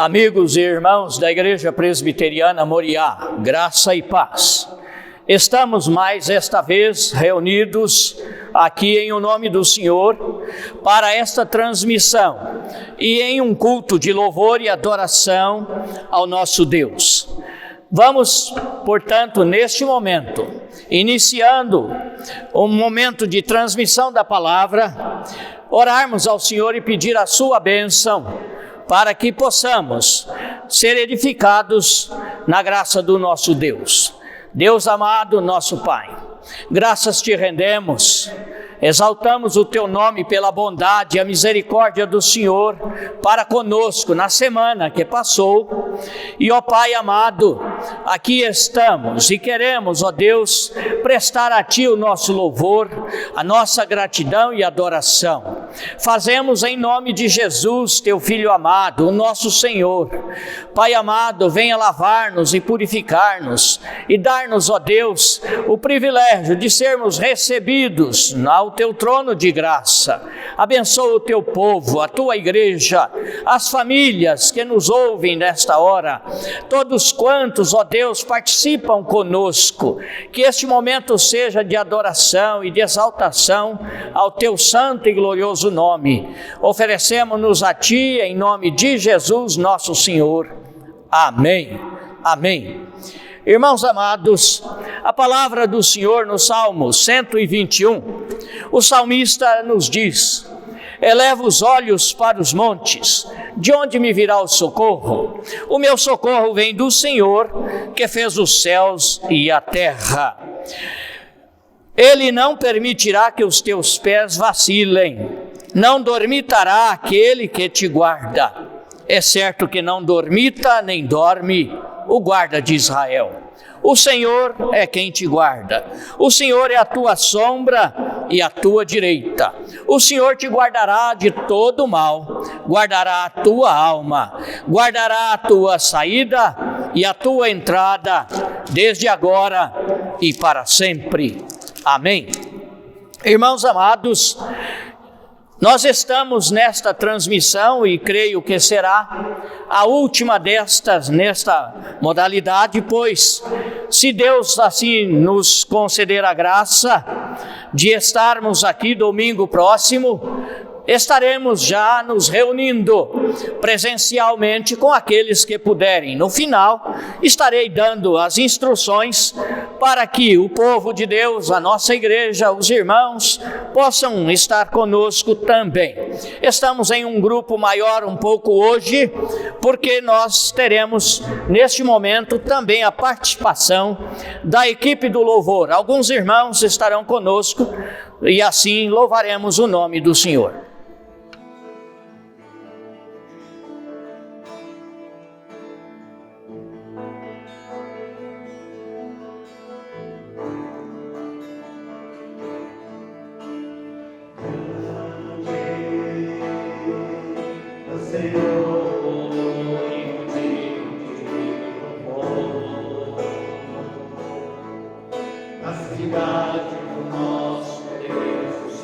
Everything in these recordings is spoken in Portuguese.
Amigos e irmãos da Igreja Presbiteriana Moriá, graça e paz. Estamos mais esta vez reunidos aqui em o nome do Senhor para esta transmissão e em um culto de louvor e adoração ao nosso Deus. Vamos, portanto, neste momento, iniciando um momento de transmissão da palavra, orarmos ao Senhor e pedir a sua bênção para que possamos ser edificados na graça do nosso Deus. Deus amado, nosso Pai, graças te rendemos, exaltamos o teu nome pela bondade e a misericórdia do Senhor para conosco na semana que passou. E, ó Pai amado, aqui estamos e queremos, ó Deus, prestar a Ti o nosso louvor, a nossa gratidão e adoração. Fazemos em nome de Jesus, Teu Filho amado, o nosso Senhor. Pai amado, venha lavar-nos e purificar-nos e dar-nos, ó Deus, o privilégio de sermos recebidos ao Teu trono de graça. Abençoa o Teu povo, a Tua igreja, as famílias que nos ouvem nesta hora, todos quantos, ó Deus, participam conosco, que este momento seja de adoração e de exaltação ao Teu santo e glorioso nome. Oferecemos-nos a Ti em nome de Jesus, nosso Senhor. Amém. Amém. Irmãos amados, a palavra do Senhor no Salmo 121, o salmista nos diz: eleva os olhos para os montes, de onde me virá o socorro? O meu socorro vem do Senhor, que fez os céus e a terra. Ele não permitirá que os teus pés vacilem, não dormitará aquele que te guarda. É certo que não dormita nem dorme o guarda de Israel. O Senhor é quem te guarda. O Senhor é a tua sombra e a tua direita. O Senhor te guardará de todo mal, guardará a tua alma, guardará a tua saída e a tua entrada, desde agora e para sempre. Amém. Irmãos amados, nós estamos nesta transmissão e creio que será a última destas nesta modalidade, pois se Deus assim nos conceder a graça de estarmos aqui domingo próximo, estaremos já nos reunindo presencialmente com aqueles que puderem. No final, estarei dando as instruções para que o povo de Deus, a nossa igreja, os irmãos, possam estar conosco também. Estamos em um grupo maior um pouco hoje, porque nós teremos neste momento também a participação da equipe do louvor. Alguns irmãos estarão conosco e assim louvaremos o nome do Senhor. A cidade do nosso Deus,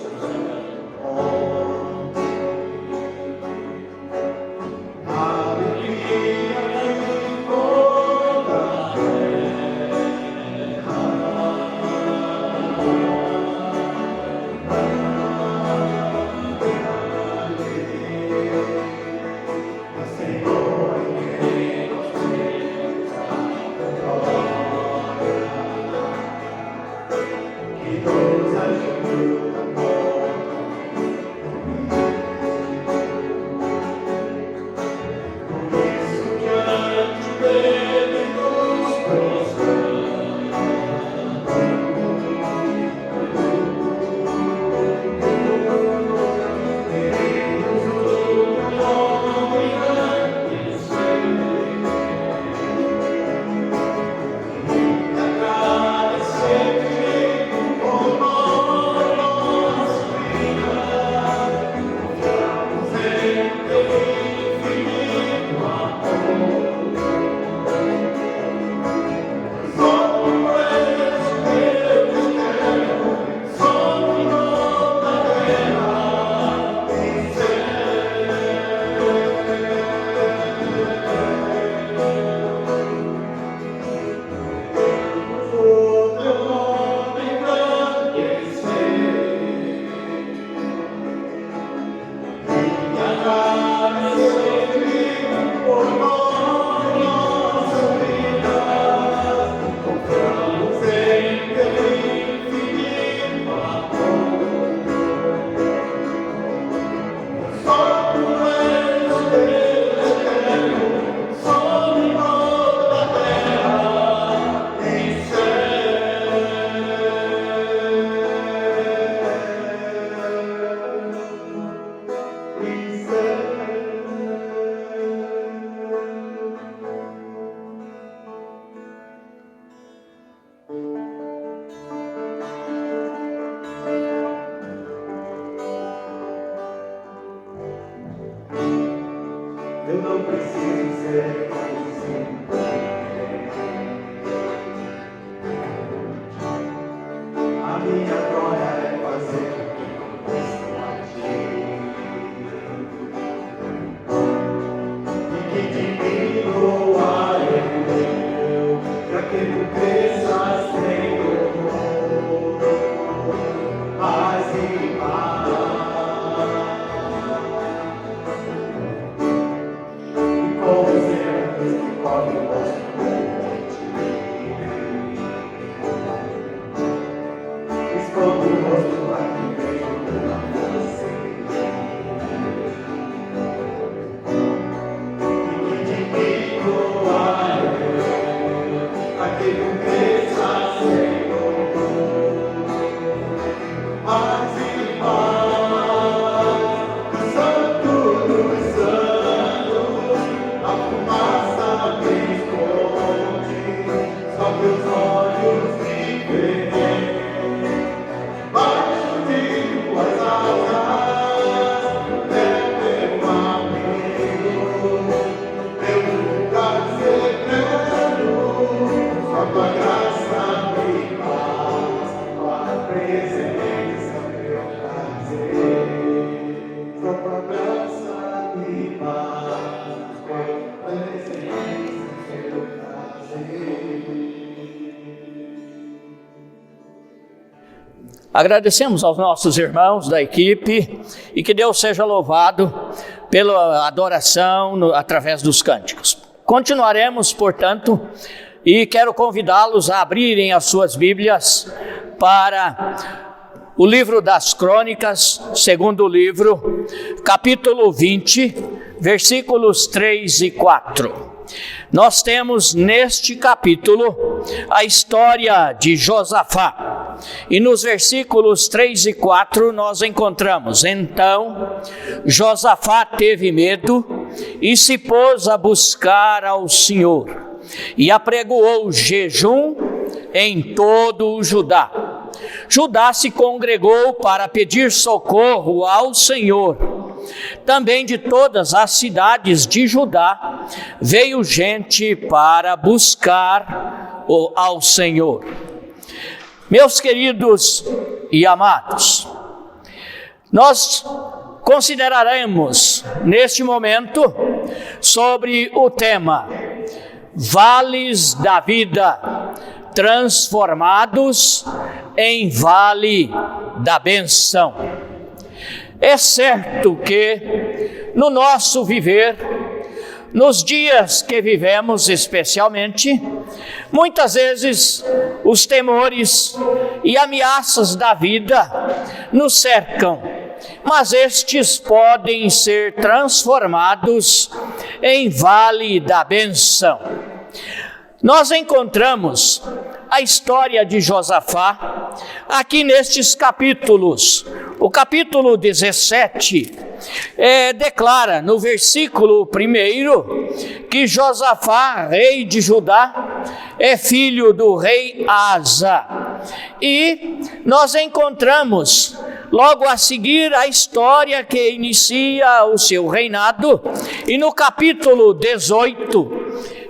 Agradecemos aos nossos irmãos da equipe e que Deus seja louvado pela adoração através dos cânticos. Continuaremos, portanto, e quero convidá-los a abrirem as suas Bíblias para o livro das Crônicas, segundo livro, capítulo 20, versículos 3 e 4. Nós temos neste capítulo a história de Josafá, e nos versículos 3 e 4 nós encontramos: então Josafá teve medo e se pôs a buscar ao Senhor, e apregoou jejum em todo o Judá. Judá se congregou para pedir socorro ao Senhor. Também de todas as cidades de Judá veio gente para buscar ao Senhor. Meus queridos e amados, nós consideraremos neste momento sobre o tema Vales da Vida transformados em Vale da Benção. É certo que no nosso viver, nos dias que vivemos especialmente, muitas vezes os temores e ameaças da vida nos cercam, mas estes podem ser transformados em Vale da Benção. Nós encontramos a história de Josafá aqui nestes capítulos. O capítulo 17 declara no versículo 1 que Josafá, rei de Judá, é filho do rei Asa. E nós encontramos logo a seguir a história que inicia o seu reinado, e no capítulo 18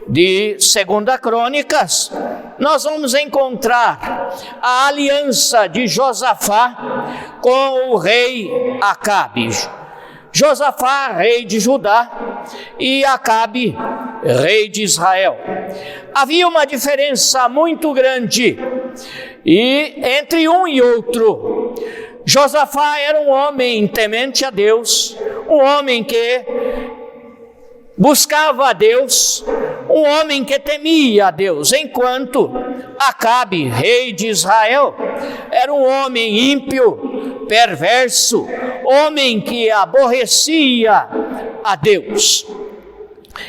de 2 Crônicas, nós vamos encontrar a aliança de Josafá com o rei Acabe. Josafá, rei de Judá, e Acabe, rei de Israel. Havia uma diferença muito grande entre um e outro. Josafá era um homem temente a Deus, um homem que buscava a Deus, um homem que temia a Deus, enquanto Acabe, rei de Israel, era um homem ímpio, perverso, homem que aborrecia a Deus.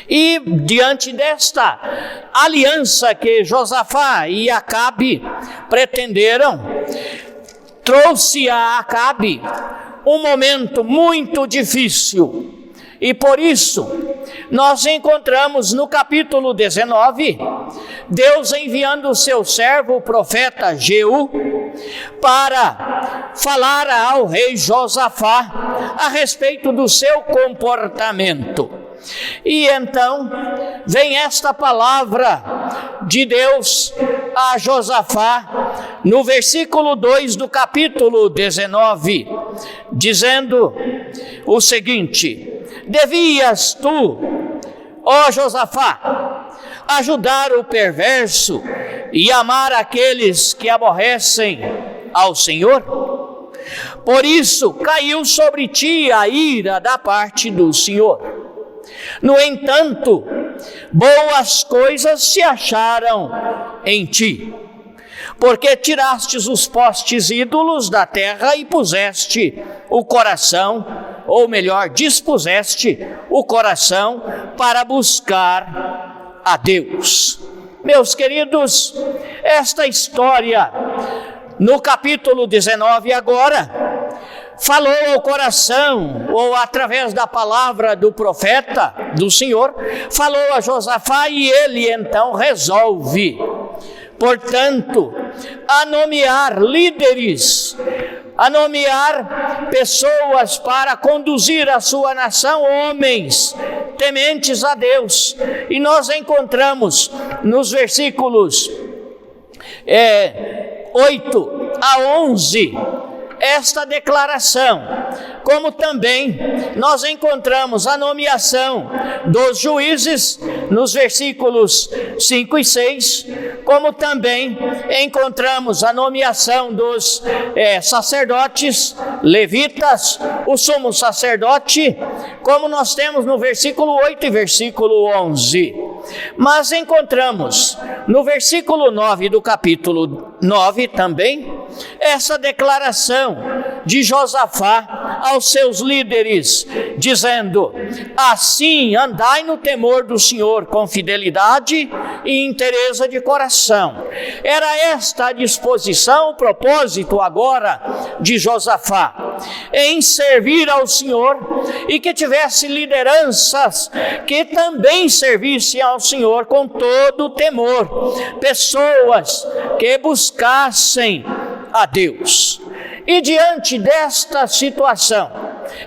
E diante desta aliança que Josafá e Acabe pretenderam, trouxe a Acabe um momento muito difícil. E por isso, nós encontramos no capítulo 19, Deus enviando o seu servo, o profeta Jeú, para falar ao rei Josafá a respeito do seu comportamento. E então, vem esta palavra de Deus a Josafá, no versículo 2 do capítulo 19, dizendo o seguinte: devias tu Ó Josafá, ajudar o perverso e amar aqueles que aborrecem ao Senhor? Por isso caiu sobre ti a ira da parte do Senhor. No entanto, boas coisas se acharam em ti, porque tirastes os postes ídolos da terra e puseste o coração, ou melhor, dispuseste o coração para buscar a Deus. Meus queridos, esta história, no capítulo 19 agora, falou ao coração, ou através da palavra do profeta, do Senhor, falou a Josafá e ele então resolve, portanto, a nomear líderes, a nomear pessoas para conduzir a sua nação, homens tementes a Deus. E nós encontramos nos versículos 8 a 11 esta declaração, como também nós encontramos a nomeação dos juízes nos versículos 5 e 6, como também encontramos a nomeação dos sacerdotes, levitas, o sumo sacerdote, como nós temos no versículo 8 e versículo 11. Mas encontramos no versículo 9 do capítulo 9 também essa declaração de Josafá aos seus líderes, dizendo: assim andai no temor do Senhor com fidelidade e inteireza de coração. Era esta a disposição, o propósito agora de Josafá, em servir ao Senhor, e que tivesse lideranças que também servissem ao Senhor com todo o temor, pessoas que buscassem a Deus. E diante desta situação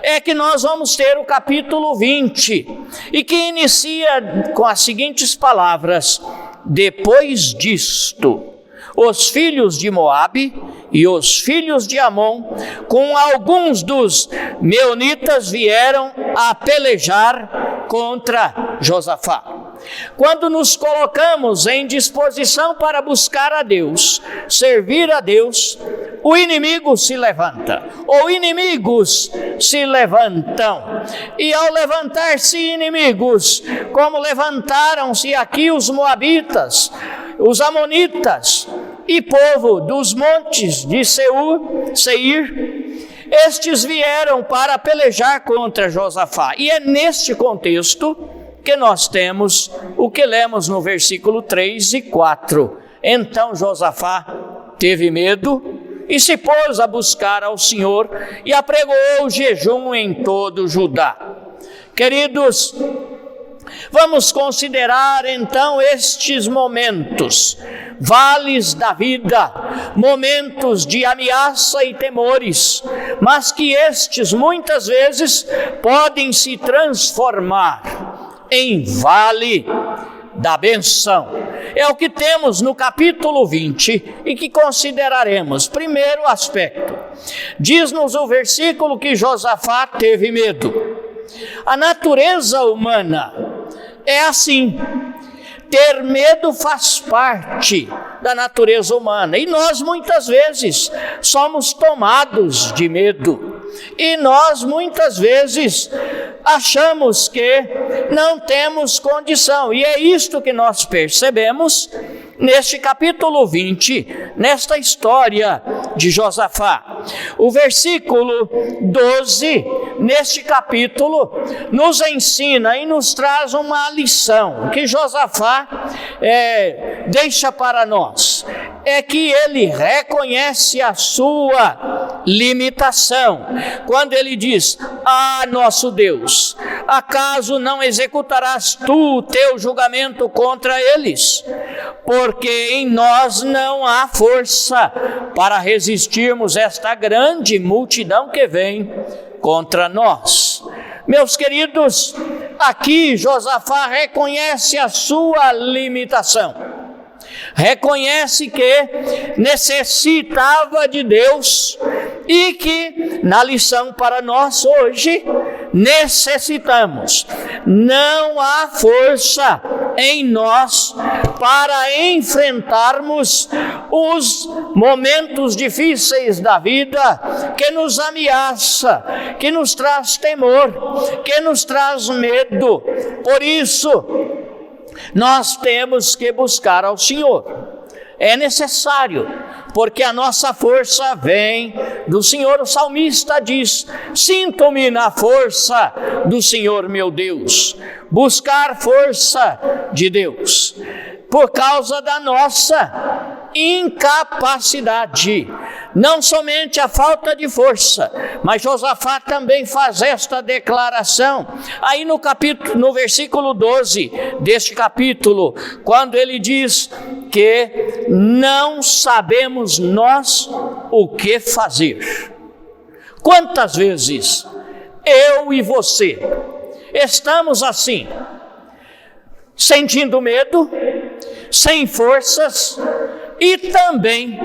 é que nós vamos ter o capítulo 20, e que inicia com as seguintes palavras: depois disto, os filhos de Moabe e os filhos de Amon, com alguns dos meunitas, vieram a pelejar contra Josafá. Quando nos colocamos em disposição para buscar a Deus, servir a Deus, o inimigo se levanta, ou inimigos se levantam. E ao levantar-se inimigos, como levantaram-se aqui os moabitas, os amonitas e povo dos montes de Seir, estes vieram para pelejar contra Josafá. E é neste contexto que nós temos o que lemos no versículo 3 e 4. Então Josafá teve medo e se pôs a buscar ao Senhor e apregoou jejum em todo Judá. Queridos, vamos considerar então estes momentos, vales da vida, momentos de ameaça e temores, mas que estes muitas vezes podem se transformar em vale da benção. É o que temos no capítulo 20 e que consideraremos. Primeiro aspecto, diz-nos o versículo que Josafá teve medo. A natureza humana é assim. Ter medo faz parte da natureza humana, e nós muitas vezes somos tomados de medo, e nós muitas vezes achamos que não temos condição, e é isto que nós percebemos neste capítulo 20, nesta história de Josafá. O versículo 12, neste capítulo, nos ensina e nos traz uma lição que Josafá deixa para nós. É que ele reconhece a sua limitação, quando ele diz: ah, nosso Deus, acaso não executarás tu o teu julgamento contra eles? Porque em nós não há força para resistirmos esta grande multidão que vem contra nós. Meus queridos, aqui Josafá reconhece a sua limitação, reconhece que necessitava de Deus, e que na lição para nós hoje necessitamos. Não há força em nós para enfrentarmos os momentos difíceis da vida que nos ameaça, que nos traz temor, que nos traz medo. Por isso, nós temos que buscar ao Senhor. É necessário, porque a nossa força vem do Senhor. O salmista diz: sinto-me na força do Senhor meu Deus. Buscar força de Deus, por causa da nossa incapacidade. Não somente a falta de força, mas Josafá também faz esta declaração, aí no versículo 12 deste capítulo, quando ele diz que não sabemos nós o que fazer. Quantas vezes eu e você estamos assim, sentindo medo, sem forças e também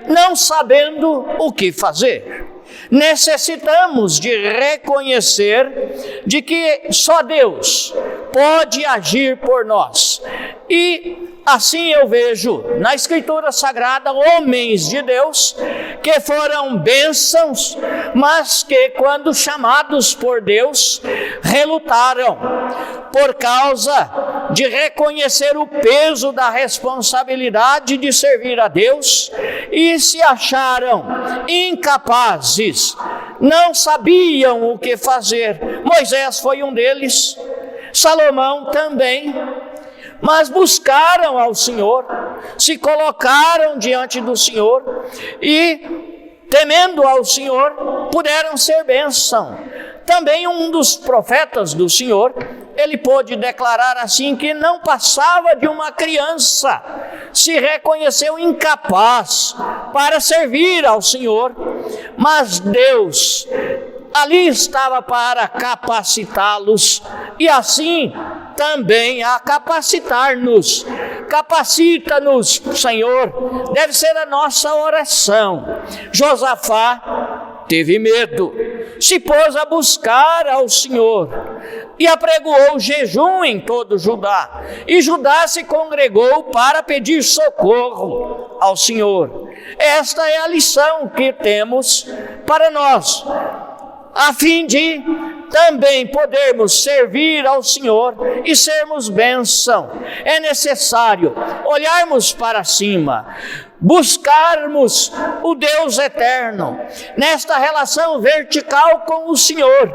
não sabendo o que fazer. Necessitamos de reconhecer de que só Deus pode agir por nós. E assim eu vejo na Escritura Sagrada homens de Deus que foram bênçãos, mas que quando chamados por Deus relutaram por causa de reconhecer o peso da responsabilidade de servir a Deus e se acharam incapazes, não sabiam o que fazer. Moisés foi um deles, Salomão também, mas buscaram ao Senhor, se colocaram diante do Senhor e, temendo ao Senhor, puderam ser bênção. Também um dos profetas do Senhor, ele pôde declarar assim que não passava de uma criança, se reconheceu incapaz para servir ao Senhor, mas Deus ali estava para capacitá-los e assim também a capacitar-nos. Capacita-nos, Senhor, deve ser a nossa oração. Josafá teve medo, se pôs a buscar ao Senhor e apregoou jejum em todo Judá. E Judá se congregou para pedir socorro ao Senhor. Esta é a lição que temos para nós, a fim de também podermos servir ao Senhor e sermos bênção. É necessário olharmos para cima, buscarmos o Deus eterno, nesta relação vertical com o Senhor,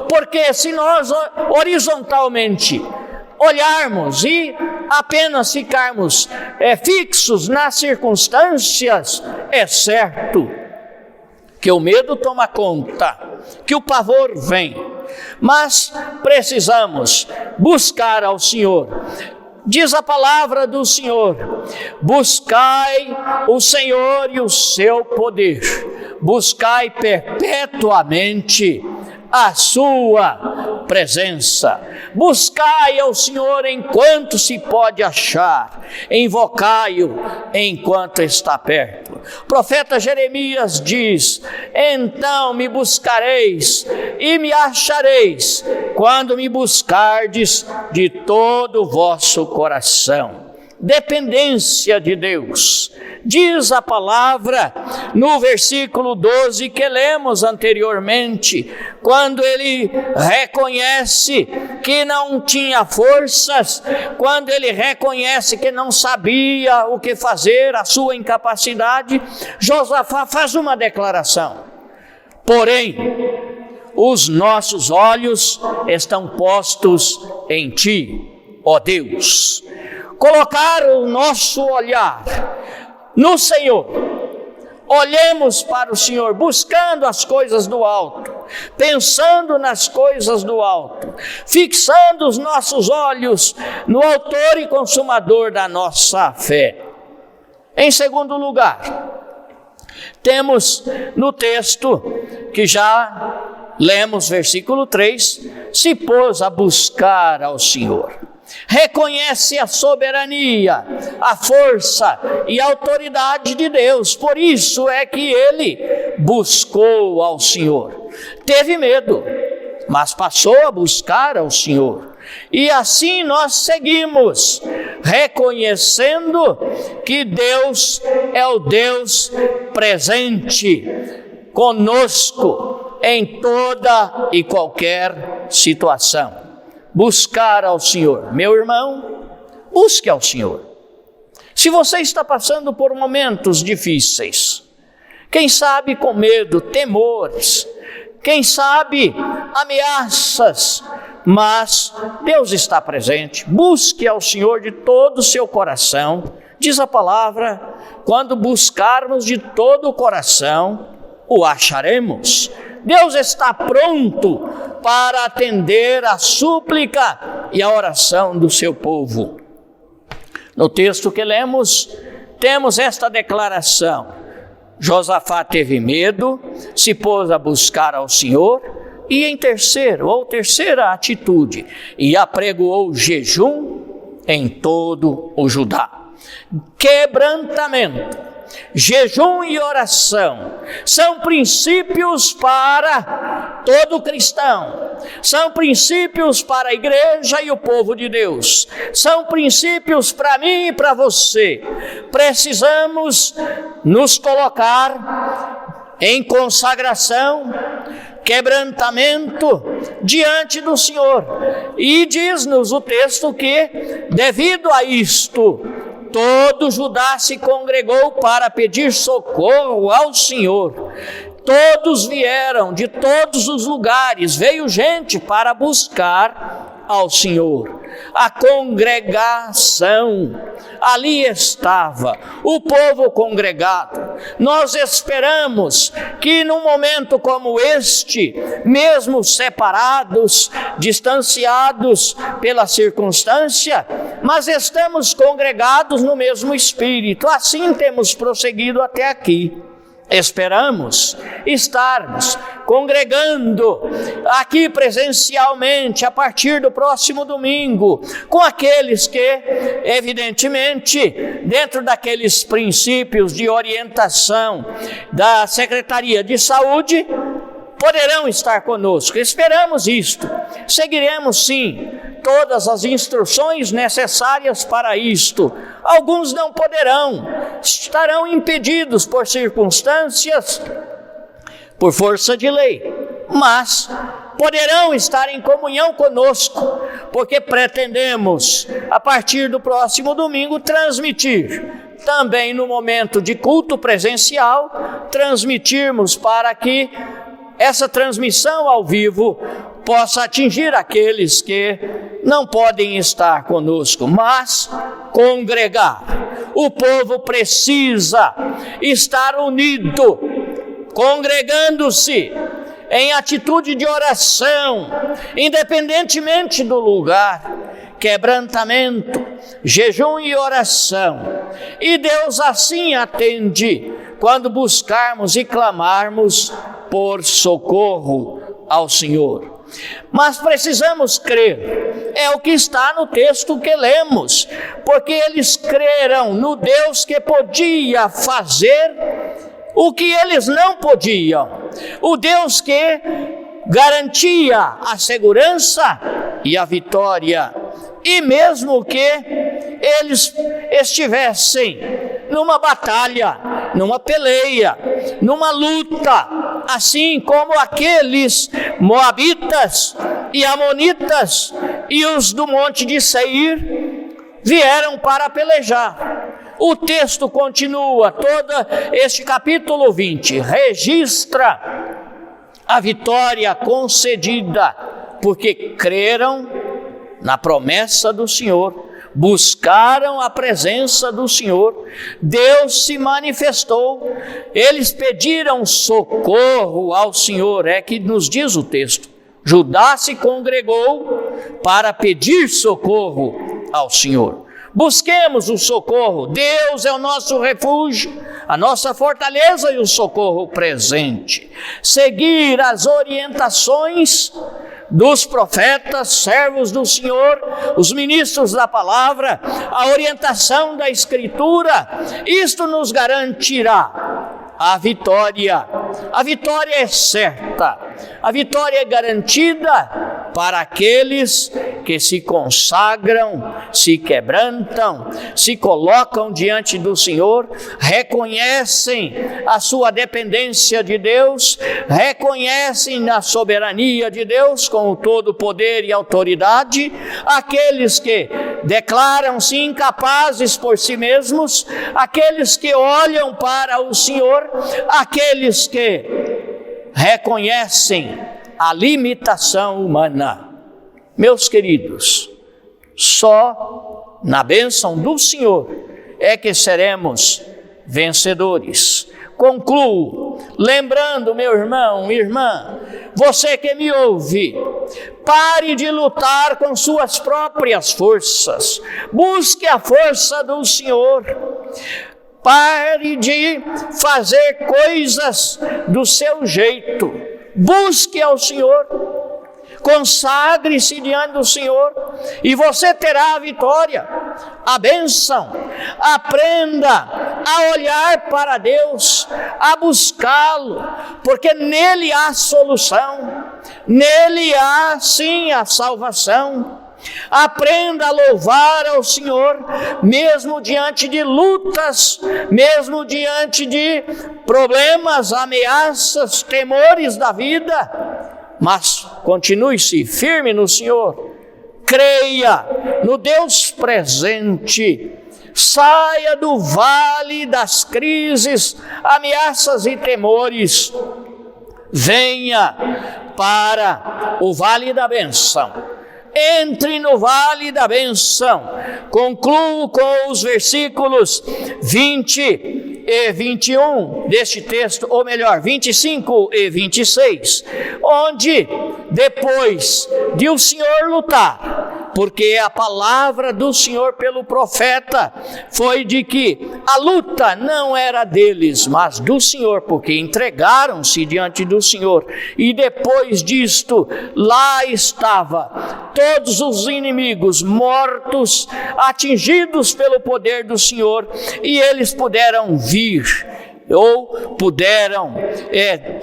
porque se nós horizontalmente olharmos e apenas ficarmos fixos nas circunstâncias, é certo que o medo toma conta, que o pavor vem, mas precisamos buscar ao Senhor. Diz a palavra do Senhor: buscai o Senhor e o seu poder, buscai perpetuamente a sua presença. Buscai ao Senhor enquanto se pode achar, invocai-o enquanto está perto. O profeta Jeremias diz: então me buscareis e me achareis, quando me buscardes de todo o vosso coração. Dependência de Deus. Diz a palavra no versículo 12 que lemos anteriormente, quando ele reconhece que não tinha forças, quando ele reconhece que não sabia o que fazer, a sua incapacidade, Josafá faz uma declaração: porém, os nossos olhos estão postos em ti, ó Deus. Colocar o nosso olhar no Senhor, olhemos para o Senhor, buscando as coisas do alto, pensando nas coisas do alto, fixando os nossos olhos no autor e consumador da nossa fé. Em segundo lugar, temos no texto que já lemos, versículo 3, se pôs a buscar ao Senhor. Reconhece a soberania, a força e a autoridade de Deus. Por isso é que ele buscou ao Senhor. Teve medo, mas passou a buscar ao Senhor. E assim nós seguimos, reconhecendo que Deus é o Deus presente conosco em toda e qualquer situação. Buscar ao Senhor. Meu irmão, busque ao Senhor. Se você está passando por momentos difíceis, quem sabe com medo, temores, quem sabe ameaças, mas Deus está presente. Busque ao Senhor de todo o seu coração. Diz a palavra, quando buscarmos de todo o coração, o acharemos. Deus está pronto para atender a súplica e a oração do seu povo. No texto que lemos, temos esta declaração. Josafá teve medo, se pôs a buscar ao Senhor, e em terceira atitude, e apregoou jejum em todo o Judá. Quebrantamento, jejum e oração são princípios para todo cristão, são princípios para a igreja e o povo de Deus, são princípios para mim e para você. Precisamos nos colocar em consagração, quebrantamento diante do Senhor. E diz-nos o texto que, devido a isto, todo Judá se congregou para pedir socorro ao Senhor. Todos vieram de todos os lugares, veio gente para buscar ao Senhor. A congregação, ali estava o povo congregado. Nós esperamos que num momento como este, mesmo separados, distanciados pela circunstância, mas estamos congregados no mesmo espírito. Assim temos prosseguido até aqui. Esperamos estarmos congregando aqui presencialmente a partir do próximo domingo, com aqueles que, evidentemente, dentro daqueles princípios de orientação da Secretaria de Saúde, poderão estar conosco. Esperamos isto. Seguiremos sim todas as instruções necessárias para isto. Alguns não poderão, estarão impedidos por circunstâncias, por força de lei, mas poderão estar em comunhão conosco, porque pretendemos, a partir do próximo domingo, transmitir também no momento de culto presencial, transmitirmos para que essa transmissão ao vivo possa atingir aqueles que não podem estar conosco, mas congregar. O povo precisa estar unido, congregando-se em atitude de oração, independentemente do lugar, quebrantamento, jejum e oração. E Deus assim atende quando buscarmos e clamarmos por socorro ao Senhor. Mas precisamos crer, é o que está no texto que lemos, porque eles creram no Deus que podia fazer o que eles não podiam, o Deus que garantia a segurança e a vitória, e mesmo que eles estivessem numa batalha, numa peleia, numa luta, assim como aqueles moabitas e amonitas e os do monte de Seir vieram para pelejar. O texto continua, todo este capítulo 20, registra a vitória concedida, porque creram na promessa do Senhor, buscaram a presença do Senhor, Deus se manifestou, eles pediram socorro ao Senhor, é que nos diz o texto. Judá se congregou para pedir socorro ao Senhor. Busquemos o socorro, Deus é o nosso refúgio, a nossa fortaleza e o socorro presente. Seguir as orientações dos profetas, servos do Senhor, os ministros da palavra, a orientação da Escritura, isto nos garantirá a vitória a vitória é certa, a vitória é garantida para aqueles que se consagram, se quebrantam, se colocam diante do Senhor, reconhecem a sua dependência de Deus, reconhecem a soberania de Deus com todo o poder e autoridade, aqueles que declaram-se incapazes por si mesmos, aqueles que olham para o Senhor, aqueles que reconhecem a limitação humana. Meus queridos, só na bênção do Senhor é que seremos vencedores. Concluo lembrando, meu irmão, irmã, você que me ouve, pare de lutar com suas próprias forças, busque a força do Senhor. Pare de fazer coisas do seu jeito, busque ao Senhor, consagre-se diante do Senhor e você terá a vitória, a bênção. Aprenda a olhar para Deus, a buscá-lo, porque nele há solução, nele há sim a salvação. Aprenda a louvar ao Senhor, mesmo diante de lutas, mesmo diante de problemas, ameaças, temores da vida. Mas continue-se firme no Senhor, creia no Deus presente, saia do vale das crises, ameaças e temores, venha para o vale da bênção. Entre no vale da bênção. Concluo com os versículos 20 e 21 deste texto, ou melhor, 25 e 26, onde depois de o Senhor lutar, porque a palavra do Senhor pelo profeta foi de que a luta não era deles, mas do Senhor, porque entregaram-se diante do Senhor, e depois disto, lá estava todos os inimigos mortos, atingidos pelo poder do Senhor, e eles puderam vir, ou puderam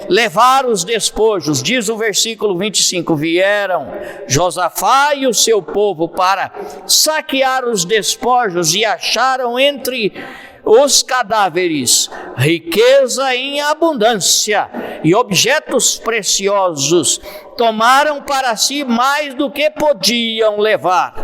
levar os despojos. Diz o versículo 25, vieram Josafá e o seu povo para saquear os despojos e acharam entre os cadáveres riqueza em abundância e objetos preciosos. Tomaram para si mais do que podiam levar,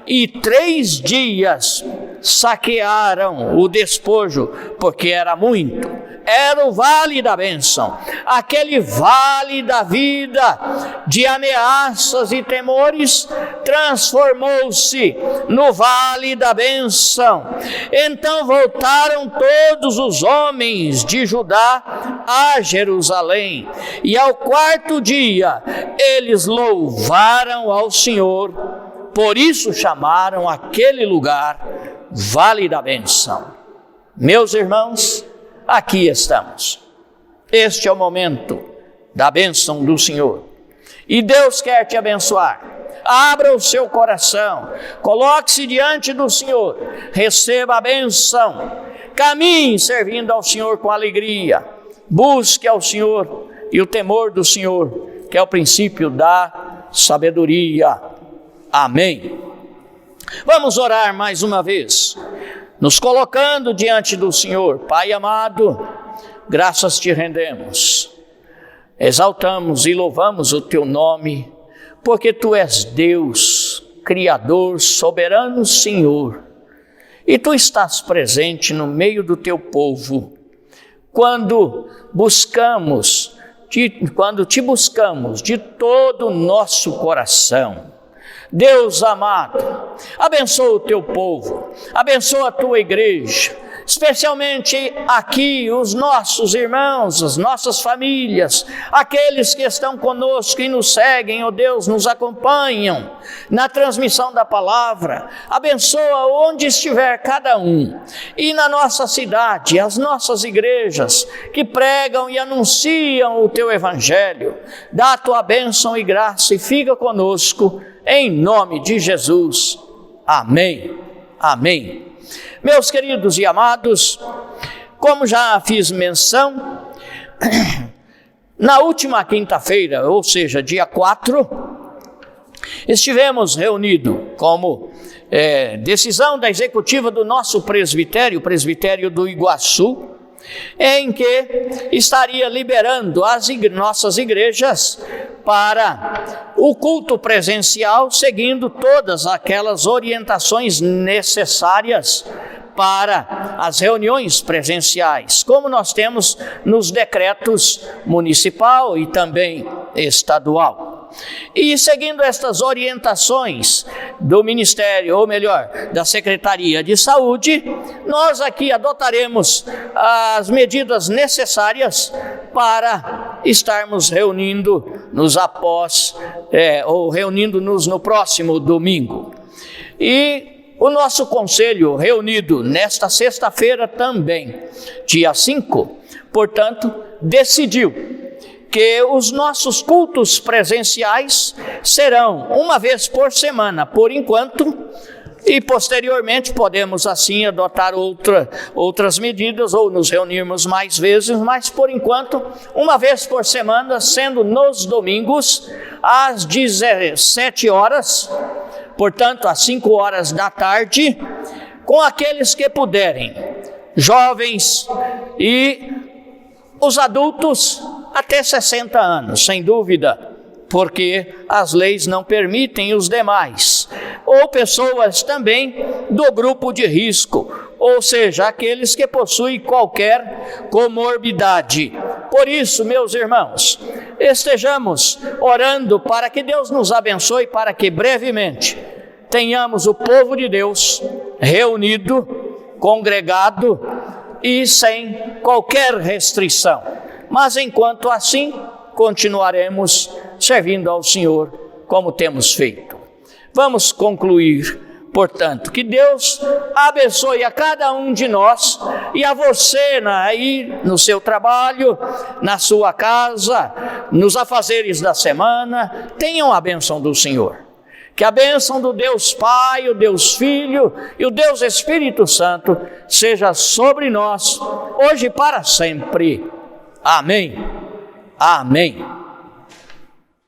e 3 dias saquearam o despojo, porque era muito. Era o vale da bênção, aquele vale da vida de ameaças e temores, transformou-se no vale da bênção. Então voltaram todos os homens de Judá a Jerusalém, e ao 4º dia eles louvaram ao Senhor, por isso chamaram aquele lugar Vale da Bênção. Meus irmãos, aqui estamos. Este é o momento da bênção do Senhor. E Deus quer te abençoar. Abra o seu coração, coloque-se diante do Senhor, receba a bênção, caminhe servindo ao Senhor com alegria, busque ao Senhor e o temor do Senhor, que é o princípio da sabedoria. Amém. Vamos orar mais uma vez, nos colocando diante do Senhor. Pai amado, graças te rendemos, exaltamos e louvamos o teu nome, porque tu és Deus, Criador, soberano Senhor, e tu estás presente no meio do teu povo. Quando te buscamos de todo o nosso coração, Deus amado, abençoa o teu povo, abençoa a tua igreja, especialmente aqui os nossos irmãos, as nossas famílias, aqueles que estão conosco e nos seguem, ó Deus, nos acompanham na transmissão da palavra. Abençoa onde estiver cada um, e na nossa cidade, as nossas igrejas que pregam e anunciam o teu evangelho. Dá a tua bênção e graça e fica conosco, em nome de Jesus. Amém. Amém. Meus queridos e amados, como já fiz menção, Na última quinta-feira, ou seja, dia 4, estivemos reunidos como decisão da executiva do nosso presbitério, o presbitério do Iguaçu, em que estaria liberando as nossas igrejas para o culto presencial, seguindo todas aquelas orientações necessárias para as reuniões presenciais, como nós temos nos decretos municipal e também estadual. E seguindo estas orientações do Ministério, ou melhor, da Secretaria de Saúde, nós aqui adotaremos as medidas necessárias para estarmos reunindo-nos ou reunindo-nos no próximo domingo. E o nosso conselho reunido nesta sexta-feira também, dia 5, portanto, decidiu que os nossos cultos presenciais serão uma vez por semana, por enquanto, e posteriormente podemos assim adotar outras medidas ou nos reunirmos mais vezes, mas por enquanto, uma vez por semana, sendo nos domingos, às 17 horas, portanto, às 5 horas da tarde, com aqueles que puderem, jovens e os adultos até 60 anos, sem dúvida, porque as leis não permitem os demais, ou pessoas também do grupo de risco, ou seja, aqueles que possuem qualquer comorbidade. Por isso, meus irmãos, estejamos orando para que Deus nos abençoe, para que brevemente tenhamos o povo de Deus reunido, congregado e sem qualquer restrição. Mas enquanto assim, continuaremos servindo ao Senhor como temos feito. Vamos concluir, portanto, que Deus abençoe a cada um de nós e a você aí no seu trabalho, na sua casa, nos afazeres da semana, tenham a bênção do Senhor. Que a bênção do Deus Pai, o Deus Filho e o Deus Espírito Santo seja sobre nós, hoje e para sempre. Amém. Amém.